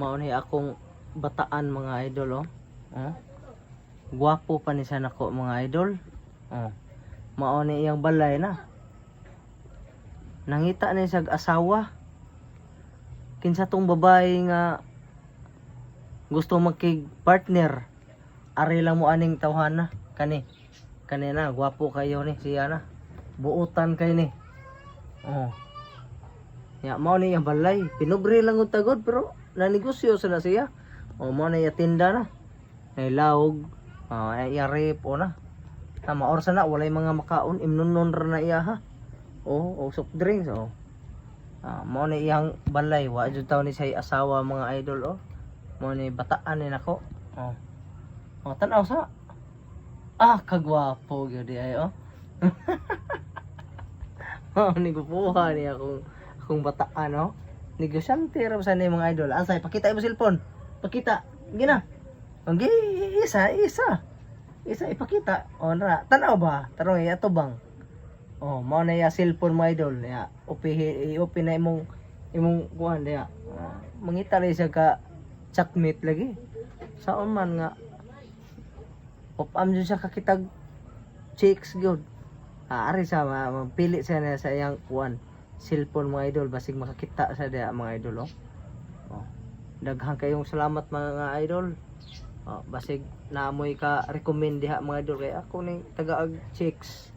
Mao ni akong bataan mga idol oh. Oh. Gwapo pa ni sa nako mga idol. Oh. Mao ni iyang balay na. Nangita ni sa asawa. Kinsa tong babae nga gusto magkig partner. Ari lang mo aning tawhana kani. Kanina gwapo kayo ni siya na. Buutan kay ni. Oh. Ya mao ni iyang balay. Pinugri lang ug tagod pero nanegosyo sa na siya. O mo na iya tinda na. Ay lawog. Ay rip o na. Tama orsa na walay mga makaon imnonon ra na iya ha. O soft drinks o. Mo na iyang balay wa jud taw ni say asawa mga idol o. Mo ni bataan ni nako. O tan-aw sa. Kagwapo gyud di ay o. Ni gupuha ni akong bataan o. Negosyante ra sa ni mga idol. Ansay pakita mo cellphone. Pakita. Gina. Okay, isa ipakita. O na, tanaw ba? Tarong iya tubang. O, mao na ya cellphone mo idol. Ya, open na imong kuan dia. Mangita rin siya ka chatmate lagi. Saon man nga op-am siya kakitag chicks gyud. Ari sa mapili siya na sa iyang kuan cellphone mga idol basig makakita sa dia mga idol oh. Daghang kayong salamat mga idol. Basig naamoy ka recommend diha mga idol kay ako ning taga-ag chicks.